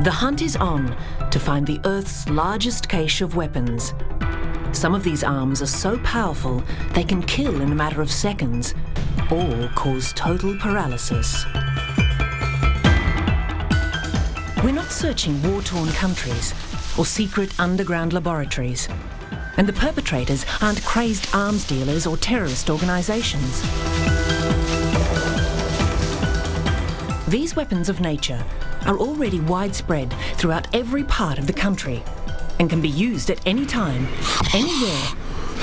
The hunt is on to find the Earth's largest cache of weapons. Some of these arms are so powerful they can kill in a matter of seconds or cause total paralysis. We're not searching war-torn countries or secret underground laboratories, and the perpetrators aren't crazed arms dealers or terrorist organisations. These weapons of nature are already widespread throughout every part of the country and can be used at any time, anywhere,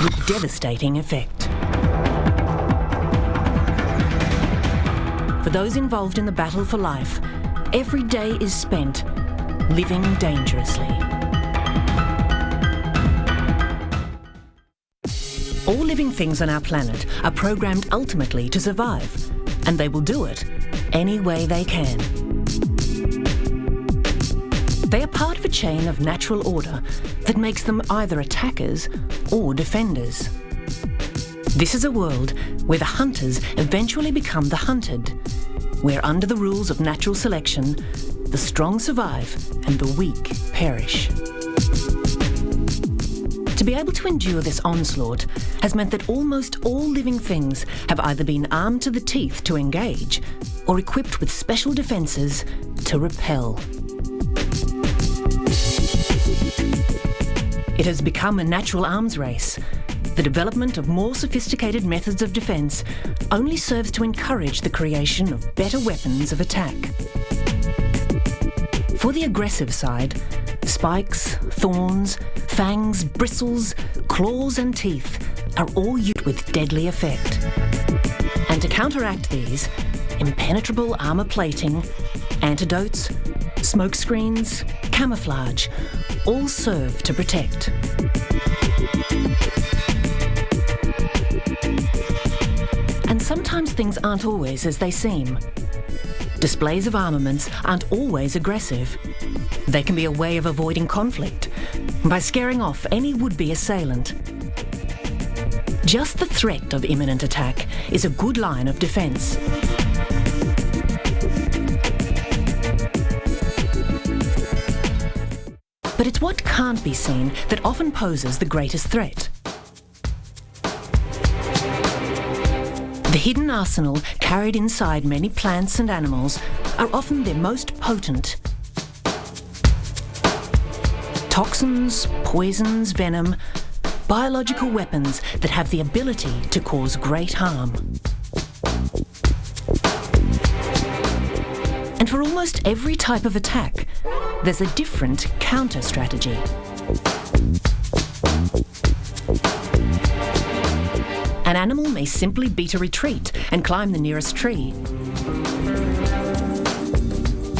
with devastating effect. For those involved in the battle for life, every day is spent living dangerously. All living things on our planet are programmed ultimately to survive, and they will do it any way they can. They are part of a chain of natural order that makes them either attackers or defenders. This is a world where the hunters eventually become the hunted, where under the rules of natural selection, the strong survive and the weak perish. To be able to endure this onslaught has meant that almost all living things have either been armed to the teeth to engage or equipped with special defences to repel. It has become a natural arms race. The development of more sophisticated methods of defence only serves to encourage the creation of better weapons of attack. For the aggressive side, spikes, thorns, fangs, bristles, claws and teeth are all used with deadly effect. And to counteract these, impenetrable armour plating, antidotes, smoke screens, camouflage, all serve to protect. And sometimes things aren't always as they seem. Displays of armaments aren't always aggressive. They can be a way of avoiding conflict by scaring off any would-be assailant. Just the threat of imminent attack is a good line of defence. But it's what can't be seen that often poses the greatest threat. The hidden arsenal carried inside many plants and animals are often their most potent. Toxins, poisons, venom, biological weapons that have the ability to cause great harm. And for almost every type of attack, there's a different counter-strategy. An animal may simply beat a retreat and climb the nearest tree.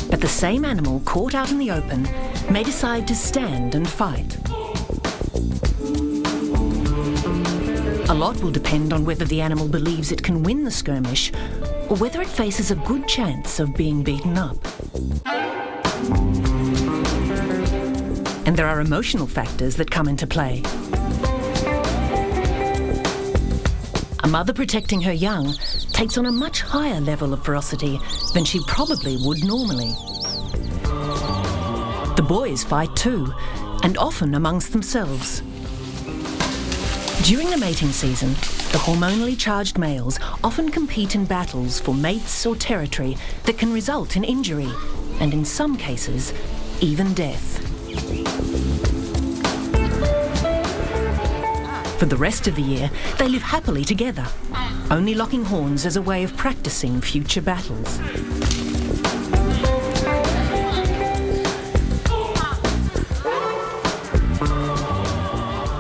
But the same animal caught out in the open may decide to stand and fight. A lot will depend on whether the animal believes it can win the skirmish or whether it faces a good chance of being beaten up. And there are emotional factors that come into play. A mother protecting her young takes on a much higher level of ferocity than she probably would normally. The boys fight too, and often amongst themselves. During the mating season, the hormonally charged males often compete in battles for mates or territory that can result in injury, and in some cases, even death. For the rest of the year, they live happily together, only locking horns as a way of practicing future battles.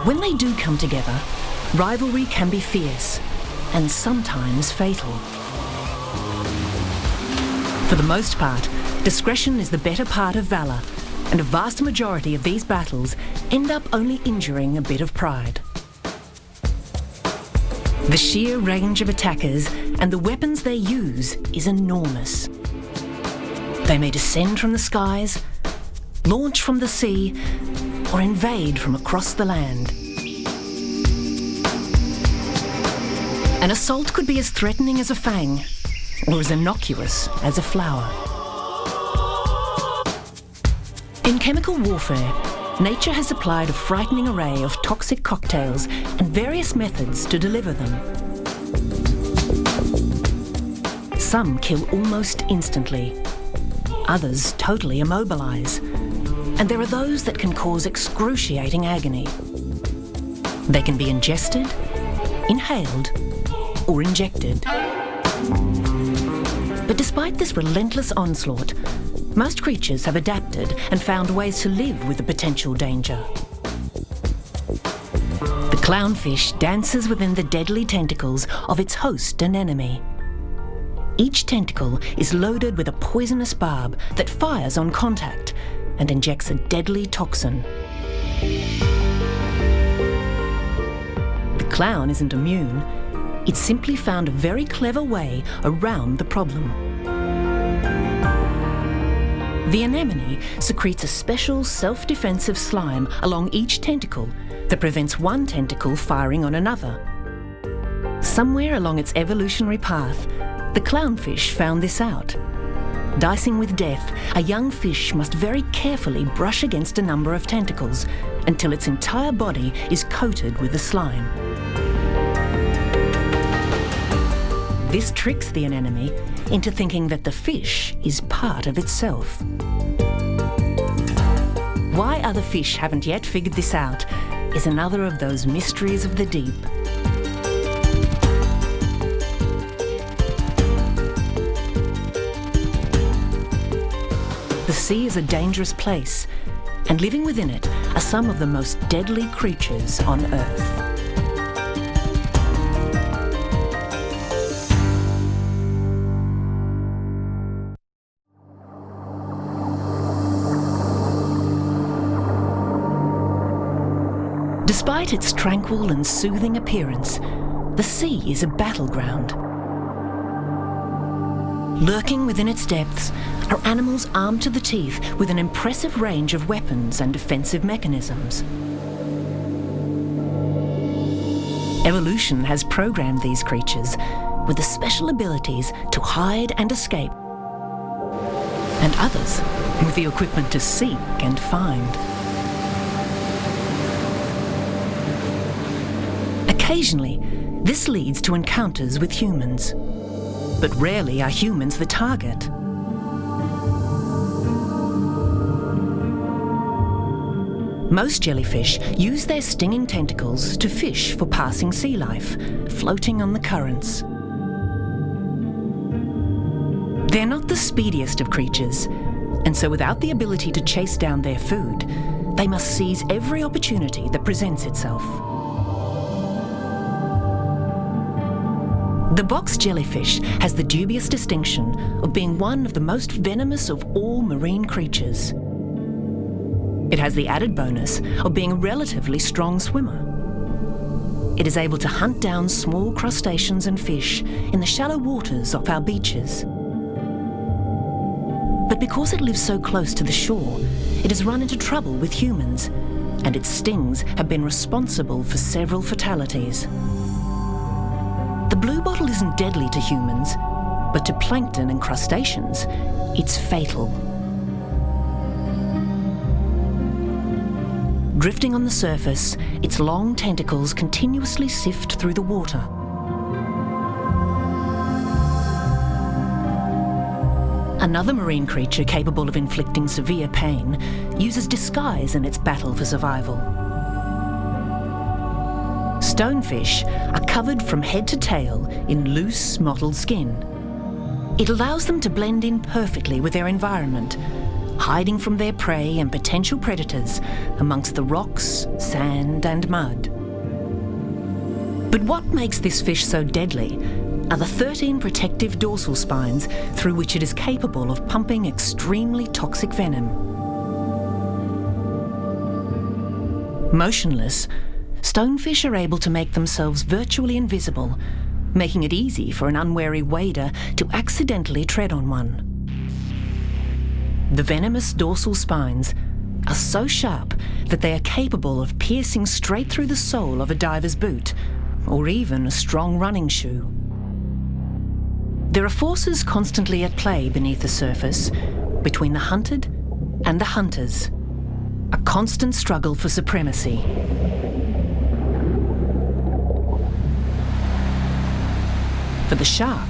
When they do come together, rivalry can be fierce and sometimes fatal. For the most part, discretion is the better part of valour, and a vast majority of these battles end up only injuring a bit of pride. The sheer range of attackers and the weapons they use is enormous. They may descend from the skies, launch from the sea, or invade from across the land. An assault could be as threatening as a fang, or as innocuous as a flower. In chemical warfare, nature has applied a frightening array of toxic cocktails and various methods to deliver them. Some kill almost instantly, others totally immobilise, and there are those that can cause excruciating agony. They can be ingested, inhaled, or injected. But despite this relentless onslaught, most creatures have adapted and found ways to live with the potential danger. The clownfish dances within the deadly tentacles of its host and enemy. Each tentacle is loaded with a poisonous barb that fires on contact and injects a deadly toxin. The clown isn't immune. It's simply found a very clever way around the problem. The anemone secretes a special self-defensive slime along each tentacle that prevents one tentacle firing on another. Somewhere along its evolutionary path, the clownfish found this out. Dicing with death, a young fish must very carefully brush against a number of tentacles until its entire body is coated with the slime. This tricks the anemone into thinking that the fish is part of itself. Why other fish haven't yet figured this out is another of those mysteries of the deep. The sea is a dangerous place, and living within it are some of the most deadly creatures on Earth. Despite its tranquil and soothing appearance, the sea is a battleground. Lurking within its depths are animals armed to the teeth with an impressive range of weapons and defensive mechanisms. Evolution has programmed these creatures with the special abilities to hide and escape, and others with the equipment to seek and find. Occasionally, this leads to encounters with humans, but rarely are humans the target. Most jellyfish use their stinging tentacles to fish for passing sea life, floating on the currents. They're not the speediest of creatures, and so without the ability to chase down their food, they must seize every opportunity that presents itself. The box jellyfish has the dubious distinction of being one of the most venomous of all marine creatures. It has the added bonus of being a relatively strong swimmer. It is able to hunt down small crustaceans and fish in the shallow waters off our beaches. But because it lives so close to the shore, it has run into trouble with humans, and its stings have been responsible for several fatalities. The bluebottle isn't deadly to humans, but to plankton and crustaceans, it's fatal. Drifting on the surface, its long tentacles continuously sift through the water. Another marine creature capable of inflicting severe pain uses disguise in its battle for survival. Stonefish are covered from head to tail in loose, mottled skin. It allows them to blend in perfectly with their environment, hiding from their prey and potential predators amongst the rocks, sand and mud. But what makes this fish so deadly are the 13 protective dorsal spines through which it is capable of pumping extremely toxic venom. Motionless, stonefish are able to make themselves virtually invisible, making it easy for an unwary wader to accidentally tread on one. The venomous dorsal spines are so sharp that they are capable of piercing straight through the sole of a diver's boot, or even a strong running shoe. There are forces constantly at play beneath the surface, between the hunted and the hunters. a constant struggle for supremacy. For the shark,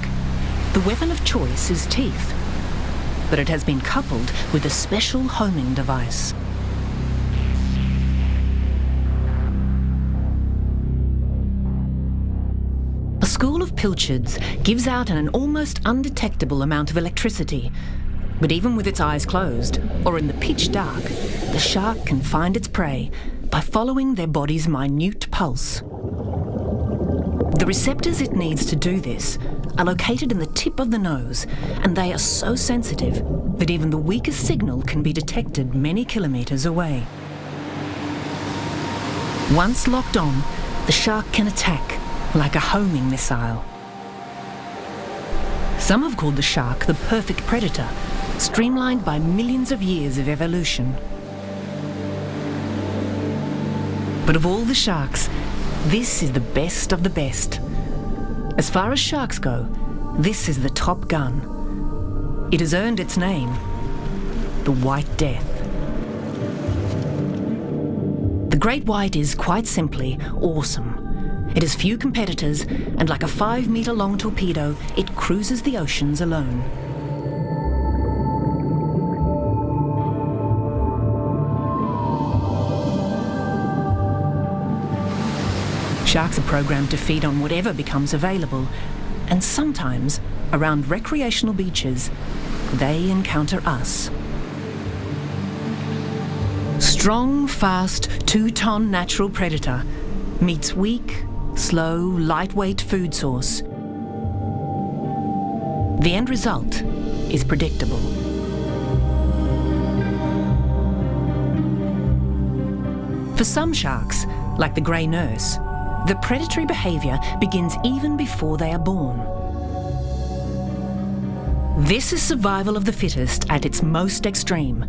the weapon of choice is teeth, but it has been coupled with a special homing device. A school of pilchards gives out an almost undetectable amount of electricity, but even with its eyes closed, or in the pitch dark, the shark can find its prey by following their body's minute pulse. The receptors it needs to do this are located in the tip of the nose, and they are so sensitive that even the weakest signal can be detected many kilometres away. Once locked on, the shark can attack like a homing missile. Some have called the shark the perfect predator, streamlined by millions of years of evolution. But of all the sharks, this is the best of the best. As far as sharks go, this is the top gun. It has earned its name, the White Death. The great white is quite simply awesome. It has few competitors, and like a 5-metre-long torpedo, it cruises the oceans alone. Sharks are programmed to feed on whatever becomes available, and sometimes, around recreational beaches, they encounter us. Strong, fast, 2-ton natural predator meets weak, slow, lightweight food source. The end result is predictable. For some sharks, like the grey nurse, the predatory behaviour begins even before they are born. This is survival of the fittest at its most extreme.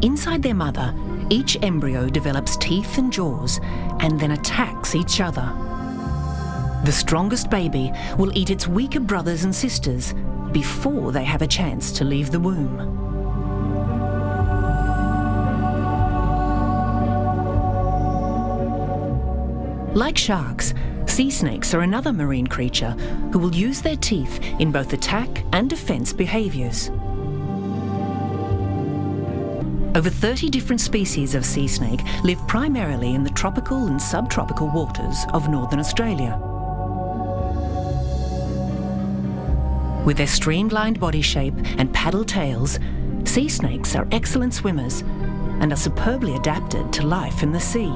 Inside their mother, each embryo develops teeth and jaws and then attacks each other. The strongest baby will eat its weaker brothers and sisters before they have a chance to leave the womb. Like sharks, sea snakes are another marine creature who will use their teeth in both attack and defence behaviours. Over 30 different species of sea snake live primarily in the tropical and subtropical waters of northern Australia. With their streamlined body shape and paddle tails, sea snakes are excellent swimmers and are superbly adapted to life in the sea.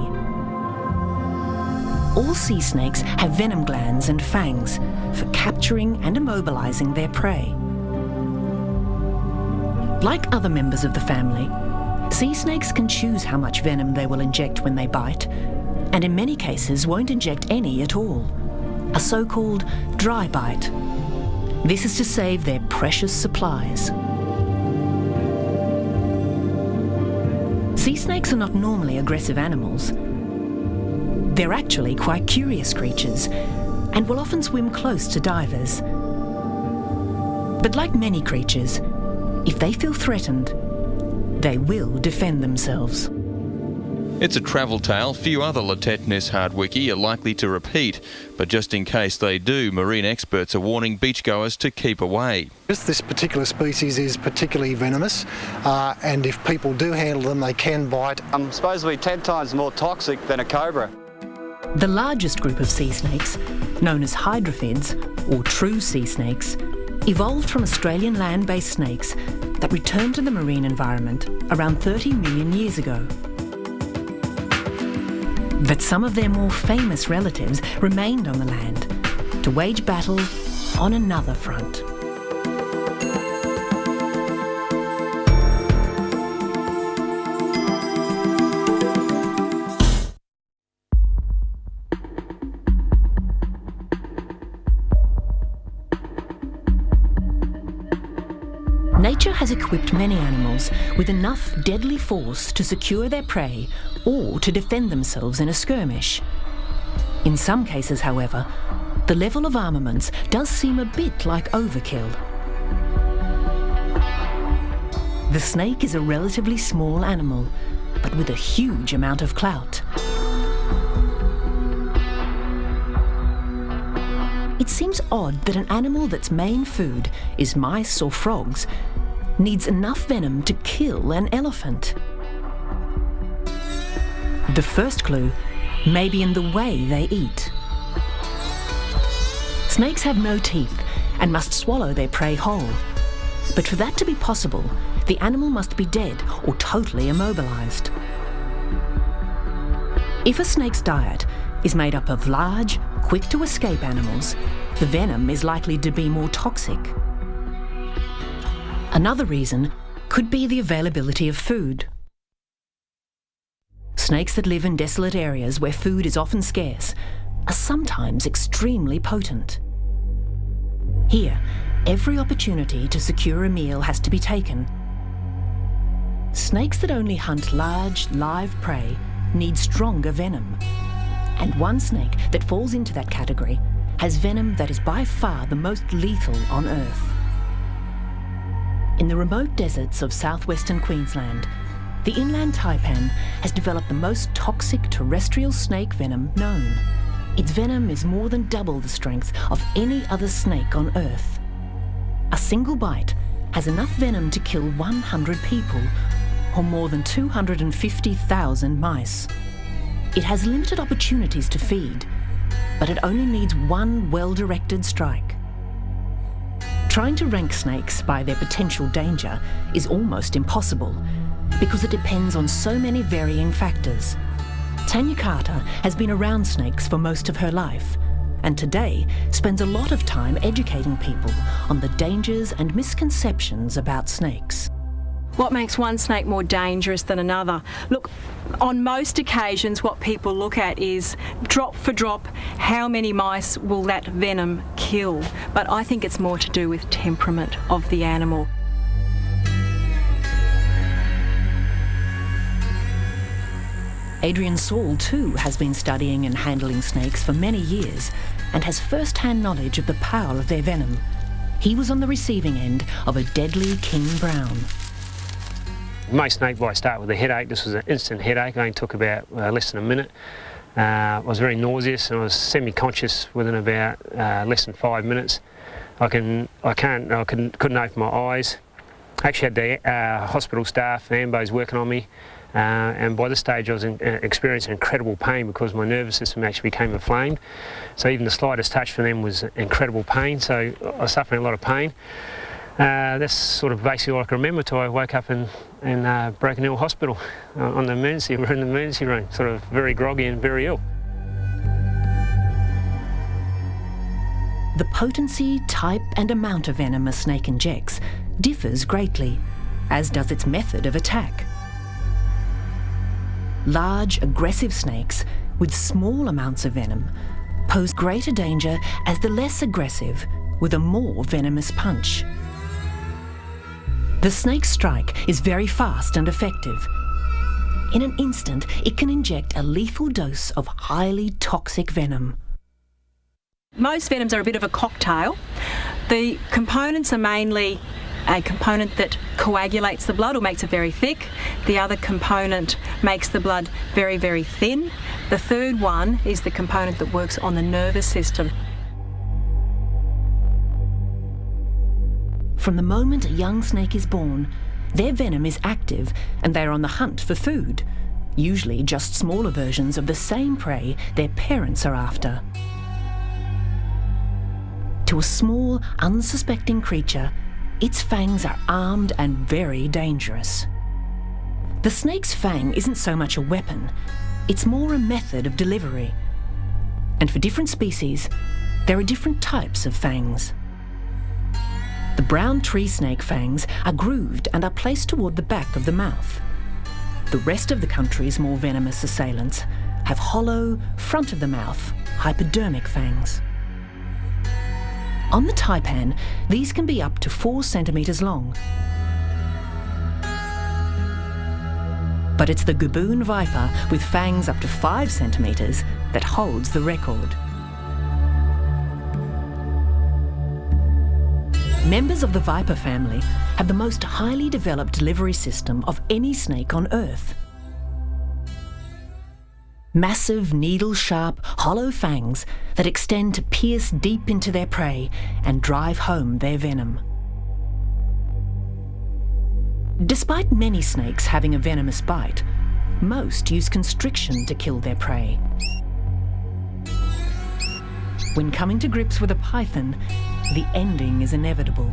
All sea snakes have venom glands and fangs for capturing and immobilising their prey. Like other members of the family, sea snakes can choose how much venom they will inject when they bite, and in many cases won't inject any at all, a so-called dry bite. This is to save their precious supplies. Sea snakes are not normally aggressive animals. They're actually quite curious creatures and will often swim close to divers. But like many creatures, if they feel threatened, they will defend themselves. It's a travel tale few other Latetnis hardwickie are likely to repeat, but just in case they do, marine experts are warning beachgoers to keep away. This particular species is particularly venomous, and if people do handle them, they can bite. Supposedly 10 times more toxic than a cobra. The largest group of sea snakes, known as hydrophids, or true sea snakes, evolved from Australian land-based snakes that returned to the marine environment around 30 million years ago. But some of their more famous relatives remained on the land to wage battle on another front. Nature has equipped many animals with enough deadly force to secure their prey or to defend themselves in a skirmish. In some cases, however, the level of armaments does seem a bit like overkill. The snake is a relatively small animal, but with a huge amount of clout. It seems odd that an animal that's main food is mice or frogs needs enough venom to kill an elephant. The first clue may be in the way they eat. Snakes have no teeth and must swallow their prey whole. But for that to be possible, the animal must be dead or totally immobilised. If a snake's diet is made up of large, quick-to-escape animals, the venom is likely to be more toxic. Another reason could be the availability of food. Snakes that live in desolate areas where food is often scarce are sometimes extremely potent. Here, every opportunity to secure a meal has to be taken. Snakes that only hunt large, live prey need stronger venom. And one snake that falls into that category has venom that is by far the most lethal on Earth. In the remote deserts of southwestern Queensland, the inland taipan has developed the most toxic terrestrial snake venom known. Its venom is more than double the strength of any other snake on Earth. A single bite has enough venom to kill 100 people, or more than 250,000 mice. It has limited opportunities to feed, but it only needs one well-directed strike. Trying to rank snakes by their potential danger is almost impossible because it depends on so many varying factors. Tanya Carter has been around snakes for most of her life and today spends a lot of time educating people on the dangers and misconceptions about snakes. What makes one snake more dangerous than another? Look, on most occasions what people look at is drop for drop, how many mice will that venom kill? But I think it's more to do with temperament of the animal. Adrian Saul too has been studying and handling snakes for many years and has first-hand knowledge of the power of their venom. He was on the receiving end of a deadly king brown. Most snake bites start with a headache. This was an instant headache. It only took about less than a minute. I was very nauseous and I was semi-conscious within about less than 5 minutes. I couldn't open my eyes. I actually had the hospital staff, the ambos, working on me. And by this stage I was experiencing incredible pain because my nervous system actually became inflamed. So even the slightest touch for them was incredible pain. So I was suffering a lot of pain. That's sort of basically all I can remember till I woke up in Broken Hill Hospital on the emergency room, sort of very groggy and very ill. The potency, type and amount of venom a snake injects differs greatly, as does its method of attack. Large, aggressive snakes with small amounts of venom pose greater danger as the less aggressive with a more venomous punch. The snake's strike is very fast and effective. In an instant, it can inject a lethal dose of highly toxic venom. Most venoms are a bit of a cocktail. The components are mainly a component that coagulates the blood or makes it very thick. The other component makes the blood very, very thin. The third one is the component that works on the nervous system. From the moment a young snake is born, their venom is active and they're on the hunt for food, usually just smaller versions of the same prey their parents are after. To a small, unsuspecting creature, its fangs are armed and very dangerous. The snake's fang isn't so much a weapon, it's more a method of delivery. And for different species, there are different types of fangs. The brown tree snake fangs are grooved and are placed toward the back of the mouth. The rest of the country's more venomous assailants have hollow, front of the mouth, hypodermic fangs. On the taipan, these can be up to 4 centimetres long. But it's the gaboon viper with fangs up to 5 centimetres that holds the record. Members of the viper family have the most highly developed delivery system of any snake on Earth. Massive, needle-sharp, hollow fangs that extend to pierce deep into their prey and drive home their venom. Despite many snakes having a venomous bite, most use constriction to kill their prey. When coming to grips with a python, the ending is inevitable.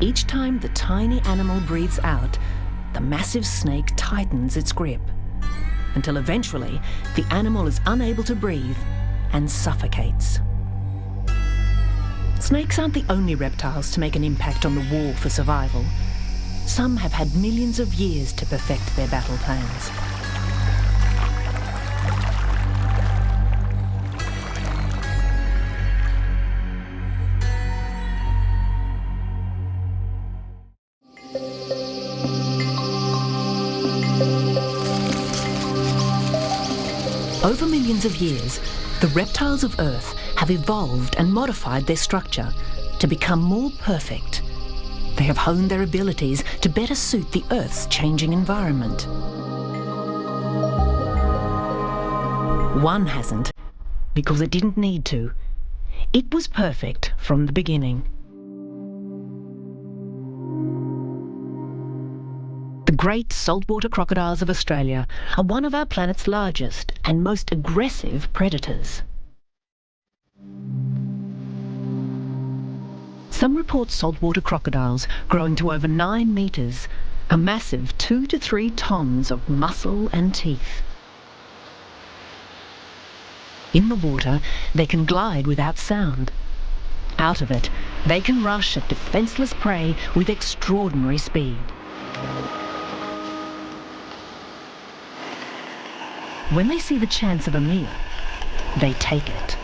Each time the tiny animal breathes out, the massive snake tightens its grip, until eventually the animal is unable to breathe and suffocates. Snakes aren't the only reptiles to make an impact on the war for survival. Some have had millions of years to perfect their battle plans. Over millions of years, the reptiles of Earth have evolved and modified their structure to become more perfect. They have honed their abilities to better suit the Earth's changing environment. One hasn't, because it didn't need to. It was perfect from the beginning. The great saltwater crocodiles of Australia are one of our planet's largest and most aggressive predators. Some report saltwater crocodiles growing to over 9 metres, a massive 2 to 3 tons of muscle and teeth. In the water, they can glide without sound. Out of it, they can rush at defenceless prey with extraordinary speed. When they see the chance of a meal, they take it.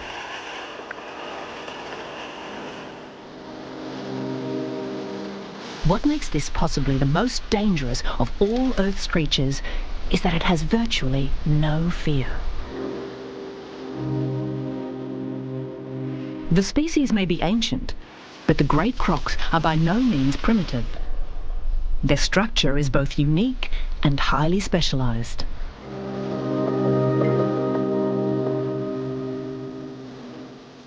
What makes this possibly the most dangerous of all Earth's creatures is that it has virtually no fear. The species may be ancient, but the great crocs are by no means primitive. Their structure is both unique and highly specialised.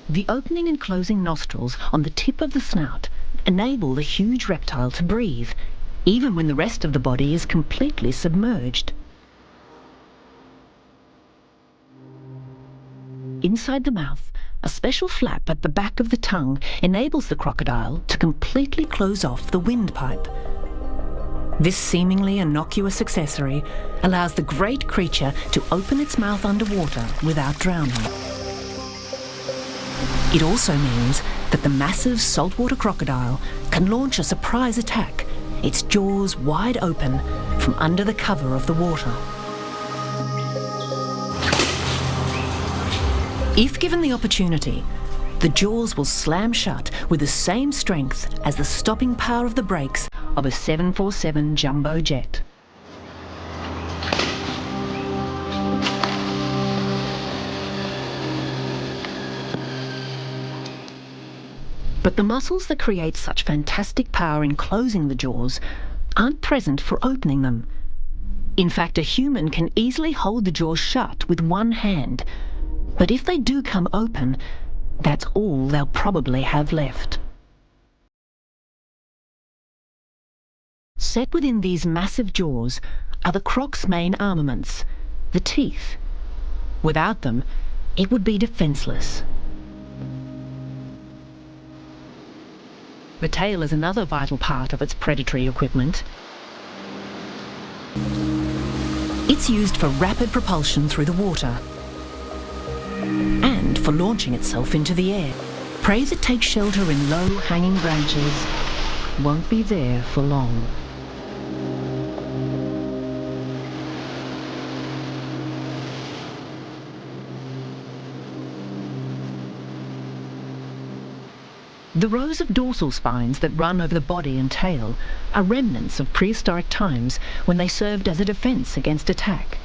The opening and closing nostrils on the tip of the snout enable the huge reptile to breathe, even when the rest of the body is completely submerged. Inside the mouth, a special flap at the back of the tongue enables the crocodile to completely close off the windpipe. This seemingly innocuous accessory allows the great creature to open its mouth underwater without drowning. It also means that the massive saltwater crocodile can launch a surprise attack, its jaws wide open, from under the cover of the water. If given the opportunity, the jaws will slam shut with the same strength as the stopping power of the brakes of a 747 jumbo jet. But the muscles that create such fantastic power in closing the jaws aren't present for opening them. In fact, a human can easily hold the jaws shut with one hand, but if they do come open, that's all they'll probably have left. Set within these massive jaws are the croc's main armaments, the teeth. Without them, it would be defenceless. The tail is another vital part of its predatory equipment. It's used for rapid propulsion through the water and for launching itself into the air. Prey that takes shelter in low-hanging branches won't be there for long. The rows of dorsal spines that run over the body and tail are remnants of prehistoric times when they served as a defense against attack.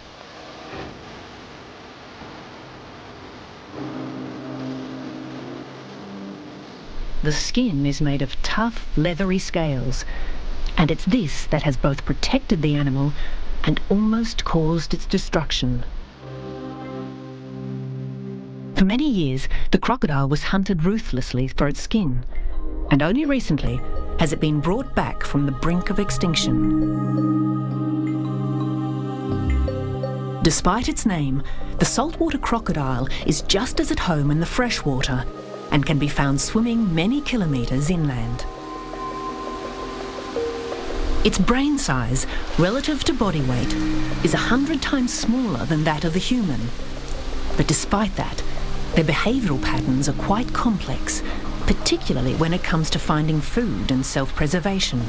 The skin is made of tough, leathery scales, and it's this that has both protected the animal and almost caused its destruction. For many years, the crocodile was hunted ruthlessly for its skin, and only recently has it been brought back from the brink of extinction. Despite its name, the saltwater crocodile is just as at home in the freshwater and can be found swimming many kilometres inland. Its brain size, relative to body weight, is 100 times smaller than that of the human. But despite that, their behavioural patterns are quite complex, particularly when it comes to finding food and self-preservation.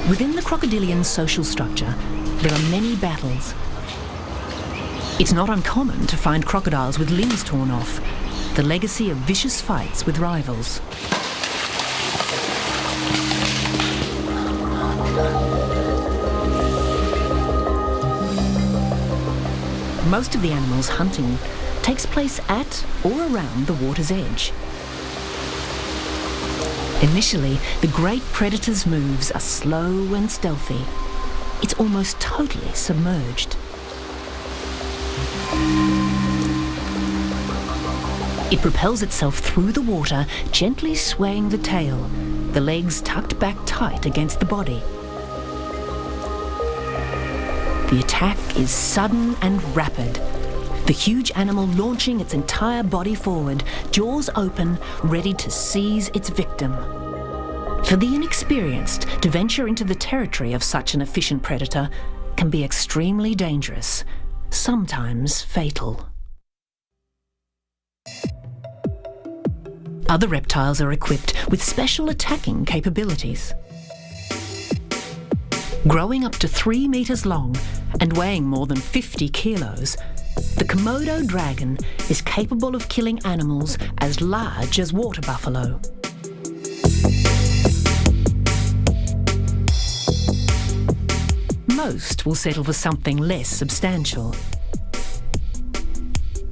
Within the crocodilian social structure, there are many battles. It's not uncommon to find crocodiles with limbs torn off, the legacy of vicious fights with rivals. Most of the animal's hunting takes place at or around the water's edge. Initially, the great predator's moves are slow and stealthy. It's almost totally submerged. It propels itself through the water, gently swaying the tail, the legs tucked back tight against the body. The attack is sudden and rapid, the huge animal launching its entire body forward, jaws open, ready to seize its victim. For the inexperienced, to venture into the territory of such an efficient predator can be extremely dangerous, sometimes fatal. Other reptiles are equipped with special attacking capabilities. Growing up to 3 metres long and weighing more than 50 kilos, the Komodo dragon is capable of killing animals as large as water buffalo. Most will settle for something less substantial.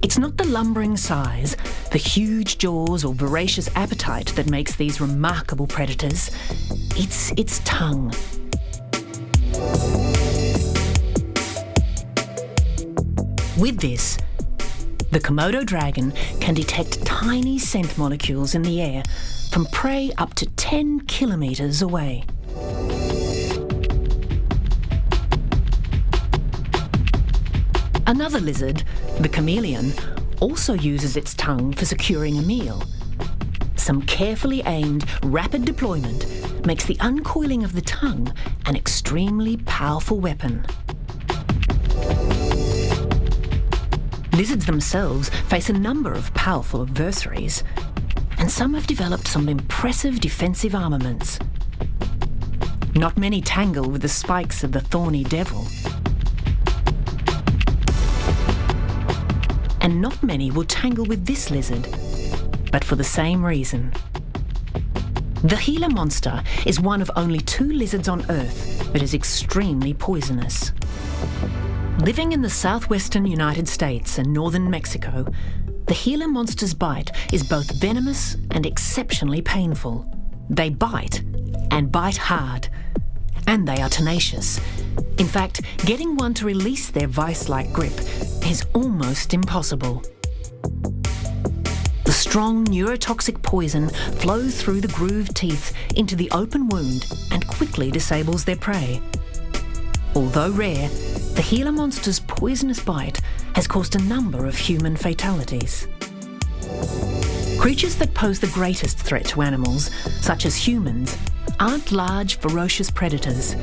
It's not the lumbering size, the huge jaws or voracious appetite that makes these remarkable predators. It's its tongue. With this, the Komodo dragon can detect tiny scent molecules in the air from prey up to 10 kilometres away. Another lizard, the chameleon, also uses its tongue for securing a meal. Some carefully aimed, rapid deployment makes the uncoiling of the tongue an extremely powerful weapon. Lizards themselves face a number of powerful adversaries, and some have developed some impressive defensive armaments. Not many tangle with the spikes of the thorny devil. And not many will tangle with this lizard, but for the same reason. The Gila monster is one of only 2 lizards on Earth that is extremely poisonous. Living in the southwestern United States and northern Mexico, the Gila monster's bite is both venomous and exceptionally painful. They bite, and bite hard, and they are tenacious. In fact, getting one to release their vice-like grip is almost impossible. The strong neurotoxic poison flows through the grooved teeth into the open wound and quickly disables their prey. Although rare, the Gila monster's poisonous bite has caused a number of human fatalities. Creatures that pose the greatest threat to animals, such as humans, aren't large, ferocious predators.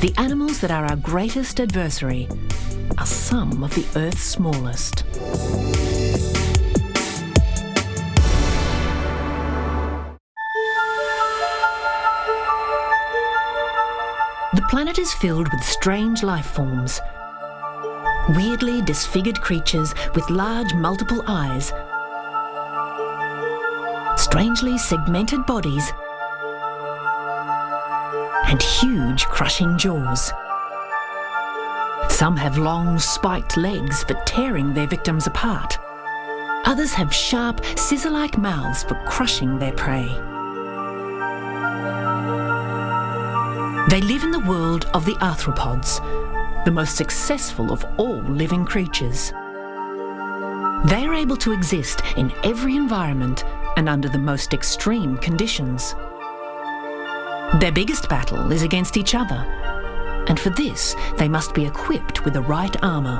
The animals that are our greatest adversary are some of the Earth's smallest. The planet is filled with strange life forms. Weirdly disfigured creatures with large multiple eyes, strangely segmented bodies, and huge crushing jaws. Some have long spiked legs for tearing their victims apart. Others have sharp, scissor-like mouths for crushing their prey. They live in the world of the arthropods, the most successful of all living creatures. They are able to exist in every environment and under the most extreme conditions. Their biggest battle is against each other, and for this they must be equipped with the right armour.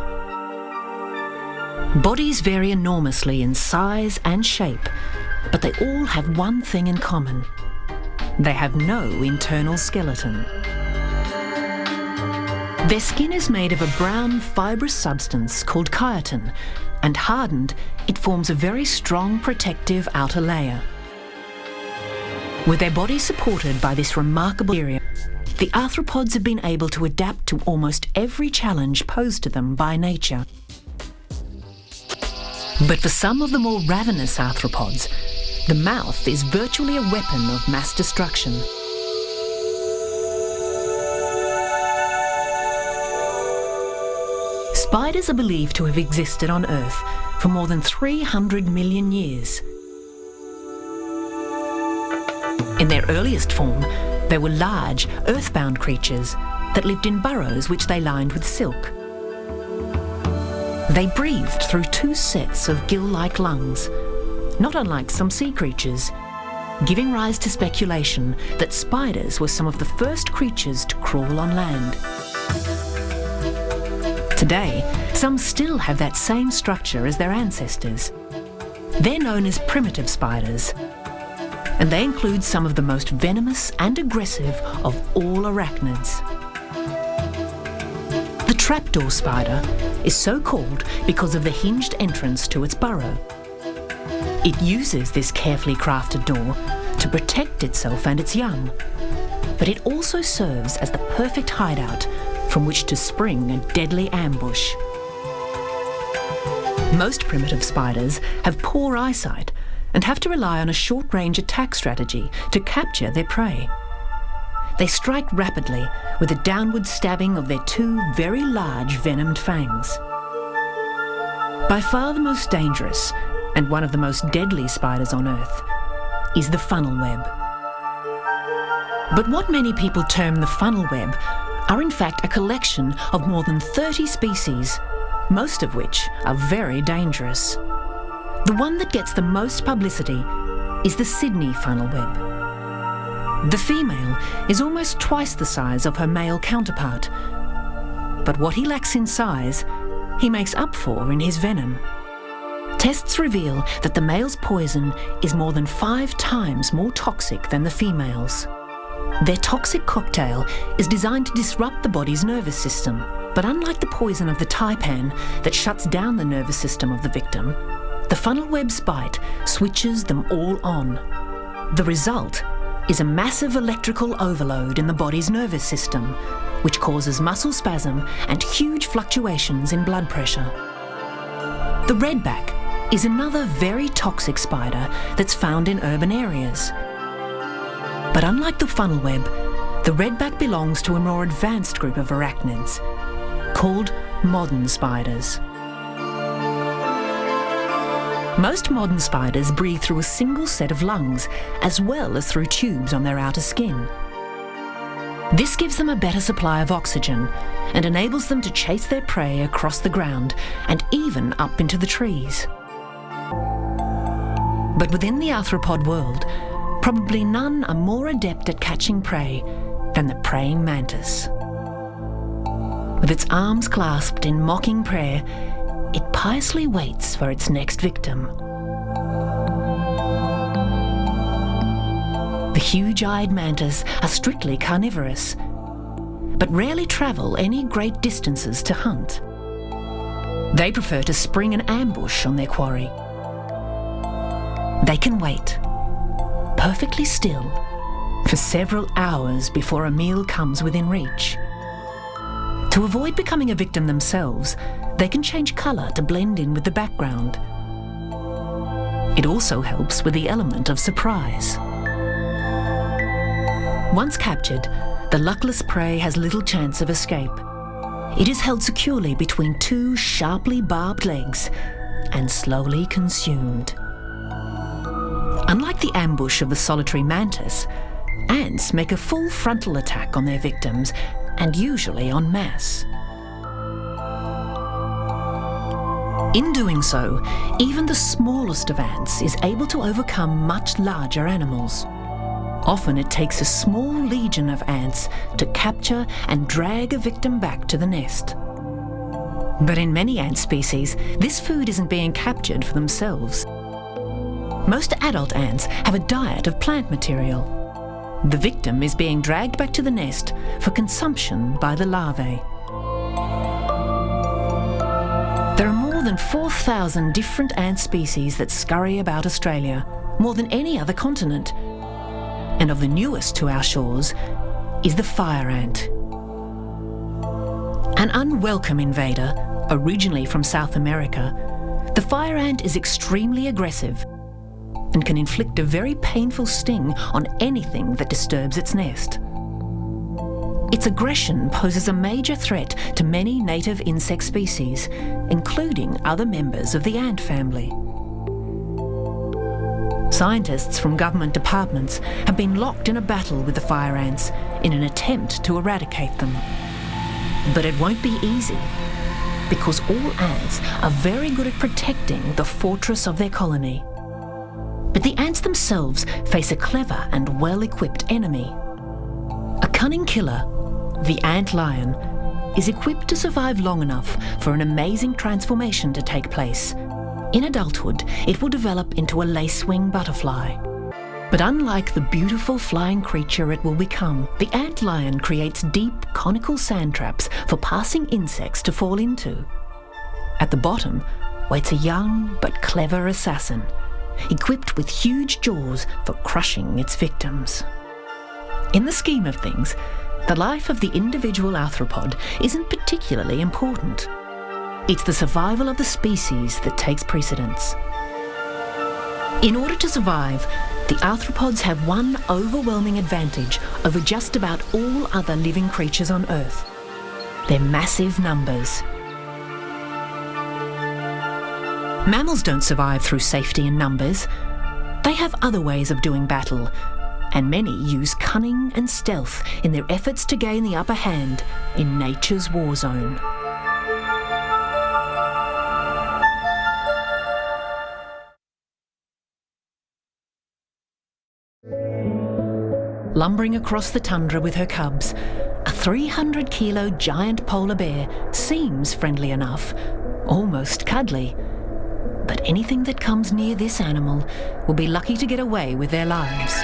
Bodies vary enormously in size and shape, but they all have one thing in common. They have no internal skeleton. Their skin is made of a brown fibrous substance called chitin, and hardened, it forms a very strong protective outer layer. With their bodies supported by this remarkable area, the arthropods have been able to adapt to almost every challenge posed to them by nature. But for some of the more ravenous arthropods, the mouth is virtually a weapon of mass destruction. Spiders are believed to have existed on Earth for more than 300 million years. In their earliest form, they were large, earthbound creatures that lived in burrows which they lined with silk. They breathed through two sets of gill-like lungs, not unlike some sea creatures, giving rise to speculation that spiders were some of the first creatures to crawl on land. Today, some still have that same structure as their ancestors. They're known as primitive spiders, and they include some of the most venomous and aggressive of all arachnids. The trapdoor spider is so called because of the hinged entrance to its burrow. It uses this carefully crafted door to protect itself and its young, but it also serves as the perfect hideout from which to spring a deadly ambush. Most primitive spiders have poor eyesight and have to rely on a short-range attack strategy to capture their prey. They strike rapidly with a downward stabbing of their two very large venomed fangs. By far the most dangerous and one of the most deadly spiders on Earth is the funnel web. But what many people term the funnel web are in fact a collection of more than 30 species, most of which are very dangerous. The one that gets the most publicity is the Sydney funnel web. The female is almost twice the size of her male counterpart, but what he lacks in size, he makes up for in his venom. Tests reveal that the male's poison is more than 5 times more toxic than the female's. Their toxic cocktail is designed to disrupt the body's nervous system, but unlike the poison of the taipan that shuts down the nervous system of the victim, the funnel web's bite switches them all on. The result is a massive electrical overload in the body's nervous system, which causes muscle spasm and huge fluctuations in blood pressure. The redback is another very toxic spider that's found in urban areas. But unlike the funnel web, the redback belongs to a more advanced group of arachnids, called modern spiders. Most modern spiders breathe through a single set of lungs, as well as through tubes on their outer skin. This gives them a better supply of oxygen and enables them to chase their prey across the ground and even up into the trees. But within the arthropod world, probably none are more adept at catching prey than the praying mantis. With its arms clasped in mocking prayer, it piously waits for its next victim. The huge-eyed mantis are strictly carnivorous, but rarely travel any great distances to hunt. They prefer to spring an ambush on their quarry. They can wait, perfectly still, for several hours before a meal comes within reach. To avoid becoming a victim themselves, they can change colour to blend in with the background. It also helps with the element of surprise. Once captured, the luckless prey has little chance of escape. It is held securely between 2 sharply barbed legs and slowly consumed. Unlike the ambush of the solitary mantis, Ants make a full frontal attack on their victims, and usually en masse. In doing so, even the smallest of ants is able to overcome much larger animals. Often it takes a small legion of ants to capture and drag a victim back to the nest. But in many ant species, this food isn't being captured for themselves. Most adult ants have a diet of plant material. The victim is being dragged back to the nest for consumption by the larvae. There are more than 4,000 different ant species that scurry about Australia, more than any other continent. And of the newest to our shores is the fire ant. An unwelcome invader, originally from South America, the fire ant is extremely aggressive and can inflict a very painful sting on anything that disturbs its nest. Its aggression poses a major threat to many native insect species, including other members of the ant family. Scientists from government departments have been locked in a battle with the fire ants in an attempt to eradicate them. But it won't be easy, because all ants are very good at protecting the fortress of their colony. But the ants themselves face a clever and well-equipped enemy. A cunning killer, the ant lion, is equipped to survive long enough for an amazing transformation to take place. In adulthood, it will develop into a lacewing butterfly. But unlike the beautiful flying creature it will become, the ant lion creates deep, conical sand traps for passing insects to fall into. At the bottom waits a young but clever assassin, equipped with huge jaws for crushing its victims. In the scheme of things, the life of the individual arthropod isn't particularly important. It's the survival of the species that takes precedence. In order to survive, the arthropods have one overwhelming advantage over just about all other living creatures on Earth: their massive numbers. Mammals don't survive through safety in numbers. They have other ways of doing battle, and many use cunning and stealth in their efforts to gain the upper hand in nature's war zone. Lumbering across the tundra with her cubs, a 300-kilo giant polar bear seems friendly enough, almost cuddly. But anything that comes near this animal will be lucky to get away with their lives.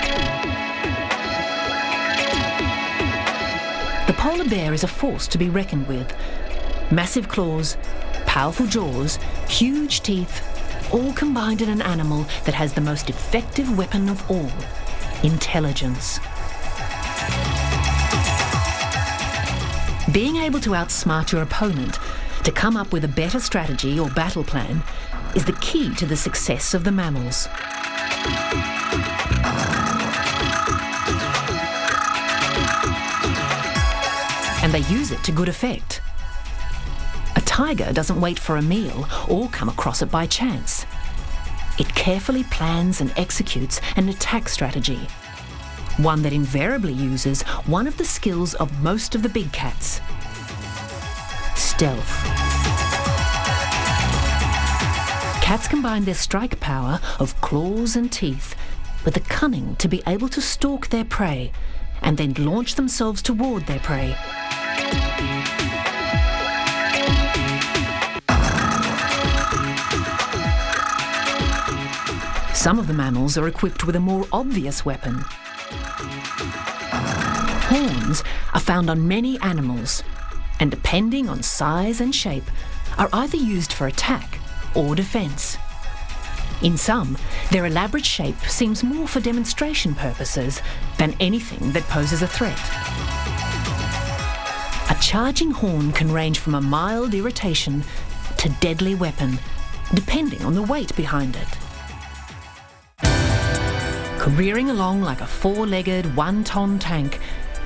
The polar bear is a force to be reckoned with. Massive claws, powerful jaws, huge teeth, all combined in an animal that has the most effective weapon of all: intelligence. Being able to outsmart your opponent, to come up with a better strategy or battle plan, is the key to the success of the mammals. And they use it to good effect. A tiger doesn't wait for a meal or come across it by chance. It carefully plans and executes an attack strategy, one that invariably uses one of the skills of most of the big cats: stealth. Cats combine their strike power of claws and teeth with the cunning to be able to stalk their prey and then launch themselves toward their prey. Some of the mammals are equipped with a more obvious weapon. Horns are found on many animals, and depending on size and shape, are either used for attack or defence. In some, their elaborate shape seems more for demonstration purposes than anything that poses a threat. A charging horn can range from a mild irritation to deadly weapon, depending on the weight behind it. Careering along like a four-legged, one-ton tank,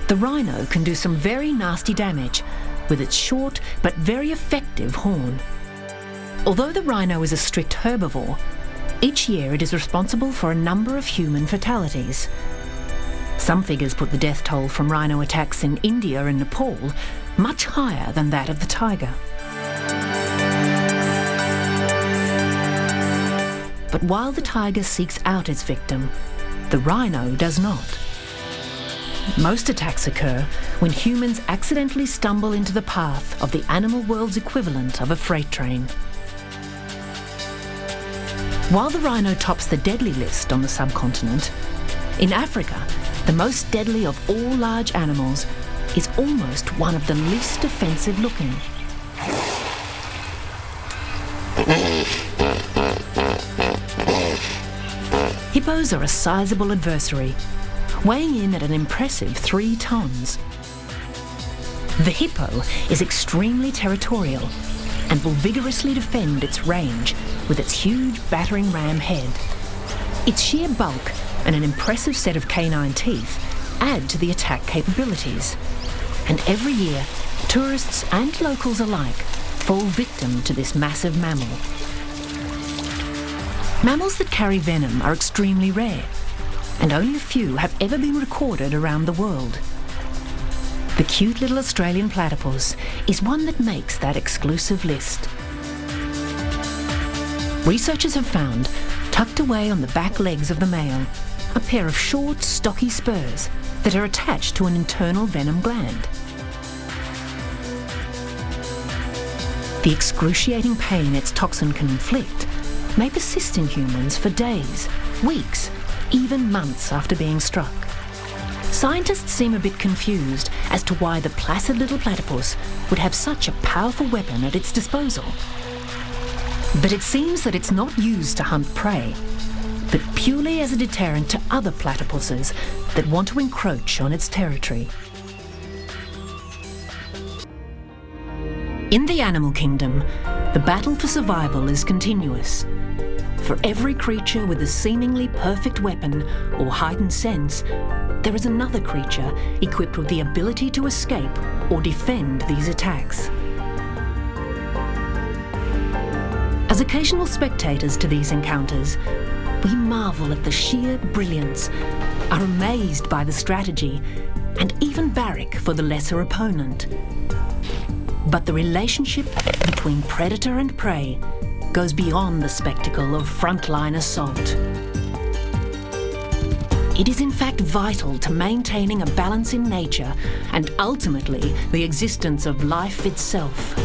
the rhino can do some very nasty damage with its short but very effective horn. Although the rhino is a strict herbivore, each year it is responsible for a number of human fatalities. Some figures put the death toll from rhino attacks in India and Nepal much higher than that of the tiger. But while the tiger seeks out its victim, the rhino does not. Most attacks occur when humans accidentally stumble into the path of the animal world's equivalent of a freight train. While the rhino tops the deadly list on the subcontinent, in Africa, the most deadly of all large animals is almost one of the least offensive looking. Hippos are a sizable adversary, weighing in at an impressive 3 tons. The hippo is extremely territorial and will vigorously defend its range with its huge battering ram head. Its sheer bulk and an impressive set of canine teeth add to the attack capabilities. And every year, tourists and locals alike fall victim to this massive mammal. Mammals that carry venom are extremely rare, and only a few have ever been recorded around the world. The cute little Australian platypus is one that makes that exclusive list. Researchers have found, tucked away on the back legs of the male, a pair of short, stocky spurs that are attached to an internal venom gland. The excruciating pain its toxin can inflict may persist in humans for days, weeks, even months after being struck. Scientists seem a bit confused as to why the placid little platypus would have such a powerful weapon at its disposal. But it seems that it's not used to hunt prey, but purely as a deterrent to other platypuses that want to encroach on its territory. In the animal kingdom, the battle for survival is continuous. For every creature with a seemingly perfect weapon or heightened sense, there is another creature equipped with the ability to escape or defend these attacks. As occasional spectators to these encounters, we marvel at the sheer brilliance, are amazed by the strategy, and even barrack for the lesser opponent. But the relationship between predator and prey goes beyond the spectacle of frontline assault. It is in fact vital to maintaining a balance in nature and ultimately the existence of life itself.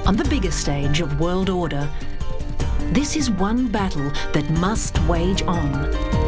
On the bigger stage of world order, this is one battle that must wage on.